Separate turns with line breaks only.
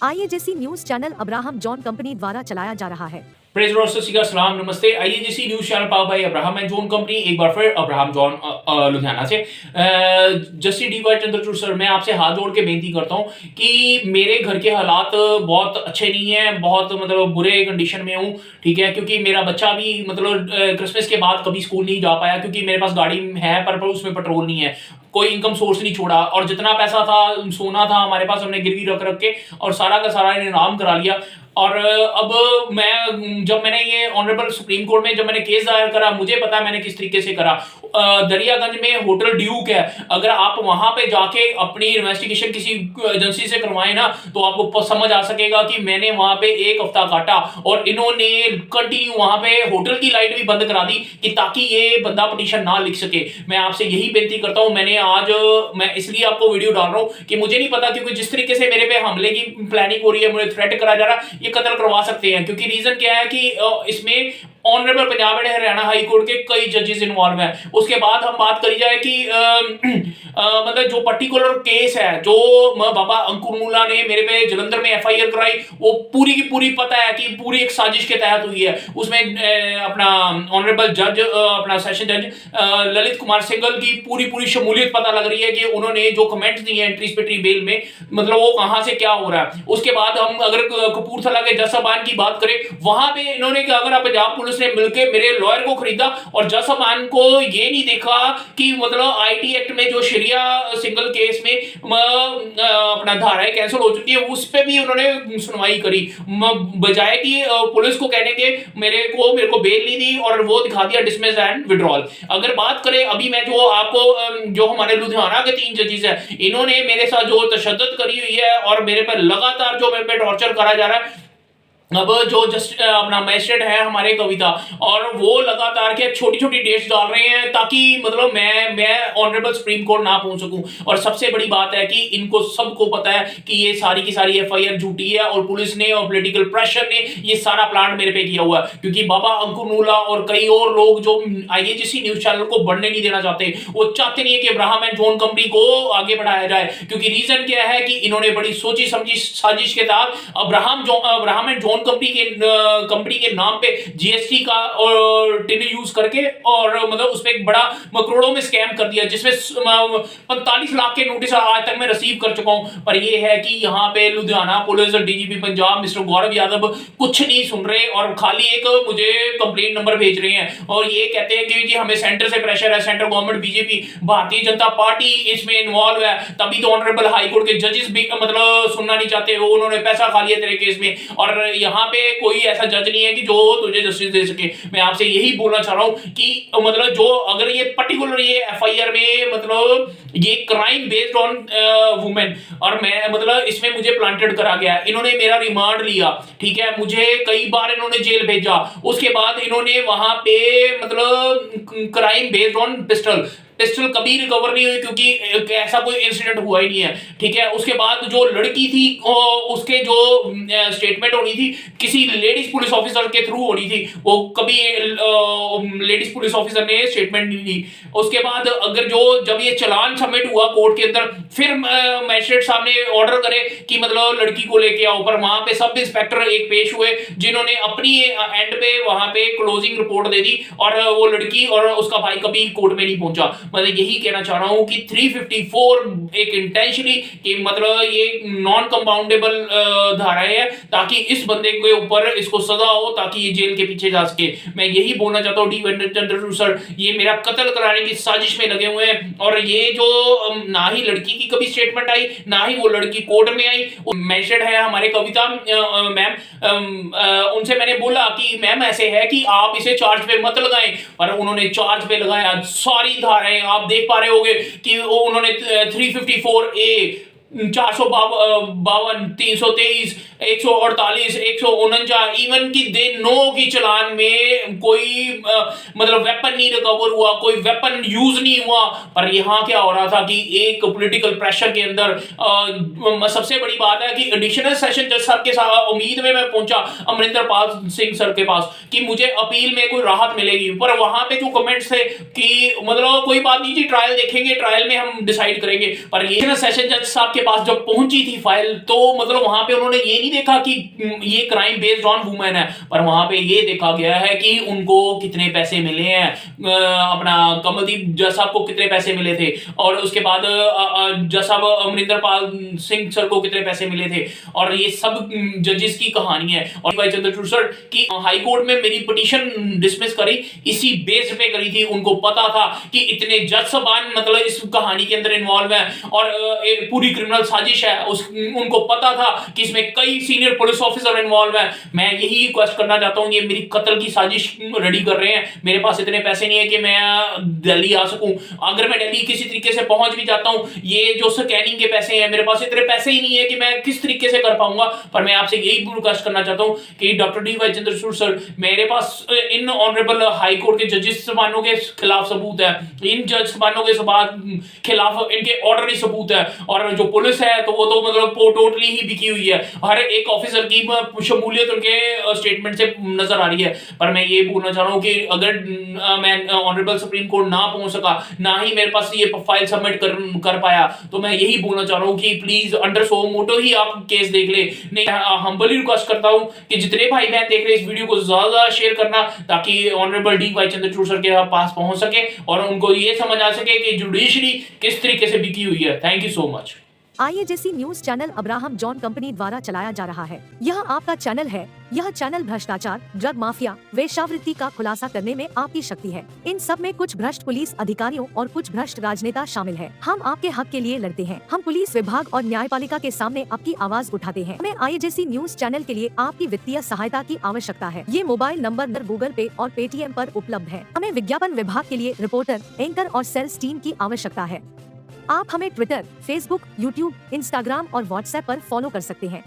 आईएजीसी news channel Abraham John company द्वारा चलाया जा रहा है।
प्रेज लॉर्ड, सत श्री अकाल, सलाम, नमस्ते। IAGC news channel power by Abraham and John company, एक बार फिर अब्राहम जॉन लुधियाना से। Justice D Y Chandrachud sir, मैं आपसे हाथ जोड़ के बेनती करता हूं कि मेरे घर के हालात बहुत अच्छे नहीं है, बहुत मतलब बुरे कंडीशन में हूं, ठीक है। क्योंकि मेरा बच्चा भी मतलब क्रिसमस के बाद कभी स्कूल नहीं जा पाया, क्योंकि मेरे पास गाड़ी है पर उसमें पेट्रोल नहीं है, कोई इनकम सोर्स नहीं छोड़ा, और जितना पैसा था, सोना था हमारे पास, हमने गिरवी रख रख के और सारा का सारा इनाम करा लिया। और अब जब मैंने ये ऑनरेबल सुप्रीम कोर्ट में जब मैंने केस दायर करा, मुझे पता है मैंने किस तरीके से करा। दरियागंज में होटल ड्यूक है, अगर आप वहां पे जाके अपनी इन्वेस्टिगेशन किसी एजेंसी से करवाएं ना, तो आपको समझ आ सकेगा कि मैंने वहां पे एक हफ्ता काटा और इन्होंने कंटिन्यू वहां पे होटल की लाइट भी बंद करा दी कि ताकि ये बंदा पिटीशन ना लिख सके। मैं आपसे यही बेनती करता हूं, मैं इसलिए आपको वीडियो डाल रहा हूं कि मुझे नहीं पता, क्योंकि जिस तरीके से मेरे पे हमले की प्लानिंग हो रही है, मुझे थ्रेट करा जा रहा है, ये कत्ल करवा सकते हैं। क्योंकि रीजन क्या है कि इसमें honourable Punjab and Haryana high court के कई जजेस इन्वॉल्व हैं। उसके बाद हम बात करी जाए कि मतलब जो पर्टिकुलर केस है जो बाबा अंकुर मूला ने मेरे पे जलंधर में एफआईआर कराई, वो पूरी की पूरी पता है कि पूरी एक साजिश के तहत हुई है। उसमें अपना ऑनरेबल जज, अपना सेशन जज ललित कुमार सिंघल की पूरी पूरी शमूलियत पता लग रही है कि उन्होंने जो कमेंट्स दिए एंटीसिपेटरी बेल में, मतलब वो कहां से क्या हो रहा है। उसके बाद हम अगर कपूरथला के जज साहबान की बात करें, वहां पे इन्होंने अगर पंजाब पुलिस ने मिलकर मेरे लॉयर को खरीदा और जज साहबान को ये नहीं देखा कि मतलब आईटी एक्ट में जो शरिया सिंगल केस में अपना धाराएं कैंसिल हो चुकी है, उस पे भी उन्होंने सुनवाई करी, बजाय कि पुलिस को कहने के मेरे को बेल नहीं दी और वो दिखा दिया डिसमिस एंड विड्रॉल। अगर बात करें अभी मैं जो आपको जो हमारे लुधियाना के 3 जजेस हैं, इन्होंने मेरे साथ जो तशद्दुद करी हुई है और मेरे पर लगातार जो मेरे पे टॉर्चर करा जा रहा है। अब जो जस्ट अपना मैजिस्ट्रेट है हमारे कविता, और वो लगातार के छोटी छोटी डेट्स डाल रहे हैं ताकि मतलब मैं ऑनरेबल सुप्रीम कोर्ट ना पहुंच सकूं। और सबसे बड़ी बात है कि इनको सबको पता है कि ये सारी की सारी एफआईआर झूठी है और पुलिस ने और पॉलिटिकल प्रेशर ने ये सारा प्लान मेरे पे किया हुआ है। क्योंकि बाबा अंकुर मूला और कई और लोग जो आईएजीसी न्यूज चैनल को बढ़ने नहीं देना चाहते, वो चाहते नहीं है कि अब्राहम एंड जॉन कंपनी को आगे बढ़ाया जाए। क्योंकि रीजन क्या है कि इन्होंने बड़ी सोची समझी साजिश के तहत अब्राहम एंड कंपनी के नाम पे जीएसटी का और टिन यूज करके और मतलब उस पे एक बड़ा करोड़ों में स्कैम कर दिया, जिसमें 45 लाख के नोटिस आज तक मैं रिसीव कर चुका हूं। पर ये है कि यहाँ पे लुधियाना पुलिस और डीजीपी पंजाब मिस्टर गौरव यादव कुछ नहीं सुन रहे और खाली एक मुझे कंप्लेंट नंबर भेज रहे हैं और ये कहते हैं कि जी हमें सेंटर से प्रेशर है, central government, BJP, Bharatiya Janata party इसमें इन्वॉल्व है, तभी तो ऑनरेबल हाई कोर्ट के जजेस भी मतलब सुनना नहीं चाहते, वो उन्होंने पैसा खा लिया तेरे केस में। और यहाँ पे कोई ऐसा जज नहीं है कि जो तुझे जस्टिस दे सके। मैं आपसे यही बोलना चाह रहा हूं कि मतलब जो अगर ये पर्टिकुलर ये एफआईआर में मतलब ये क्राइम बेस्ड ऑन वुमेन और मैं मतलब इसमें मुझे प्लांटेड करा गया, इन्होंने मेरा रिमांड लिया, ठीक है, मुझे कई बार इन्होंने जेल भेजा, उसके बाद इन्होंने वहां पे मतलब क्राइम बेस्ड ऑन पिस्टल कभी रिकवर नहीं हुई क्योंकि ऐसा कोई इंसिडेंट हुआ ही नहीं है, ठीक है। उसके बाद जो लड़की थी उसके जो स्टेटमेंट होनी थी किसी लेडीज पुलिस ऑफिसर के थ्रू होनी थी, वो कभी लेडीज पुलिस ऑफिसर ने स्टेटमेंट नहीं दी। उसके बाद अगर जो जब ये चलान सबमिट हुआ कोर्ट के अंदर, फिर मैजिस्ट्रेट साहब ने ऑर्डर करे कि मतलब लड़की को लेके आओ, पर वहां पे सब इंस्पेक्टर एक पेश हुए जिन्होंने अपनी एंड पे वहां पे क्लोजिंग रिपोर्ट दे दी और वो लड़की और उसका भाई कभी कोर्ट में नहीं पहुंचा। मतलब यही कहना चाह रहा हूं कि 354 एक इंटेंशनली कि मतलब ये नॉन कंपाउंडेबल धाराएं है ताकि इस बंदे के ऊपर इसको सजा हो ताकि ये जेल के पीछे जा सके। मैं यही बोलना चाहता हूं डी चंद्रचूड़ सर, ये मेरा कत्ल कराने की साजिश में लगे हुए हैं और ये जो ना ही लड़की की कभी स्टेटमेंट आई, ना ही वो लड़की कोर्ट में आई। मैजिस्ट्रेट है हमारे कविता मैम, उनसे मैंने बोला कि मैम ऐसे है कि आप इसे चार्ज पे मत लगाएं, पर उन्होंने चार्ज पे लगाया। सारी धाराएं आप देख पा रहे होंगे कि उन्होंने 354A 452 323 148 149 इवन की दे नो की चलान में कोई मतलब वेपन नहीं रिकवर हुआ, कोई वेपन यूज नहीं हुआ। पर यहाँ क्या हो रहा था कि एक पॉलिटिकल प्रेशर के अंदर सबसे बड़ी बात है कि एडिशनल सेशन जज साहब के साथ उम्मीद में मैं पहुंचा अमरिंदर पाल सिंह सर के पास कि मुझे अपील में कोई राहत मिलेगी, पर वहां पे जो कमेंट्स थे कि मतलब कोई बात नहीं जी, ट्रायल देखेंगे, ट्रायल में हम डिसाइड करेंगे। पर ये सेशन जज साहब के पास जब पहुंची थी फाइल, तो मतलब वहां पे उन्होंने ये नहीं देखा कि ये क्राइम बेस्ड ऑन वुमेन है, पर वहां पे ये देखा गया है कि उनको कितने पैसे मिले हैं, अपना कमलदीप जज साहब को कितने पैसे मिले थे, और उसके बाद जज साहब अमरिंदर पाल सिंह सर को कितने पैसे मिले थे, और ये सब जजेस की कहानी है। और भाई चंद्रचूड़ सर की हाई कोर्ट में मेरी पिटीशन डिसमिस करी, इसी बेस पे करी थी। उनको पता था कि इतने जज साहबान मतलब इस कहानी के अंदर इन्वॉल्व है और पूरी क्रिमिनल साजिश है, उनको पता था कि इसमें कई सीनियर पुलिस ऑफिसर इन्वॉल्व है। मैं यही रिक्वेस्ट करना चाहता हूँ, ये मेरी कत्ल की साजिश रेडी कर रहे हैं, मेरे पास इतने पैसे नहीं है कि मैं दिल्ली आ सकूं। अगर मैं दिल्ली किसी तरीके से पहुंच भी जाता हूं, ये जो स्कैनिंग के पैसे हैं, मेरे पास इतने पैसे ही नहीं है कि मैं किस तरीके से कर पाऊंगा। पर मैं आपसे यही रिक्वेस्ट करना चाहता हूं कि डॉक्टर डी.वाई. चंद्रचूड़ सर, मेरे पास इन ऑनरेबल हाई कोर्ट के जजेस सामानों के खिलाफ सबूत है, इन जज सामानों के खिलाफ इनके ऑर्डर ही सबूत है, और जो पुलिस है तो वो तो मतलब टोटली ही बिकी हुई है। हर एक ऑफिसर की शमूलियत उनके स्टेटमेंट से नजर आ रही है। पर मैं ये बोलना चाह रहा हूँ कि अगर मैं ऑनरेबल सुप्रीम कोर्ट ना पहुंच सका, ना ही मेरे पास ये फाइल सबमिट कर पाया, तो मैं यही बोलना चाह रहा हूँ कि प्लीज अंडर सो मोटो ही आप केस देख ले। नहीं, हम्बली रिक्वेस्ट करता हूँ कि जितने भाई बहन देख रहे इस वीडियो को ज्यादा शेयर करना, ताकि ऑनरेबल डी.वाई. चंद्रचूड़ सर के पास पहुंच सके और उनको ये समझ आ सके कि जुडिशरी किस तरीके से बिकी हुई है। Thank you so much.
IAJC news channel Abraham John company द्वारा चलाया जा रहा है। यह आपका चैनल है। यह चैनल भ्रष्टाचार, ड्रग माफिया, वेश्यावृत्ति का खुलासा करने में आपकी शक्ति है। इन सब में कुछ भ्रष्ट पुलिस अधिकारियों और कुछ भ्रष्ट राजनेता शामिल हैं। हम आपके हक के लिए लड़ते हैं। हम पुलिस विभाग और न्यायपालिका के सामने आपकी आवाज उठाते हैं। हमें IAJC न्यूज चैनल के लिए आपकी वित्तीय सहायता की आवश्यकता है। ये मोबाइल नंबर गूगल पे और पेटीएम पर उपलब्ध है। हमें विज्ञापन विभाग के लिए रिपोर्टर, एंकर और सेल्स टीम की आवश्यकता है। आप हमें ट्विटर, फेसबुक, यूट्यूब, इंस्टाग्राम और व्हाट्सएप पर फॉलो कर सकते हैं।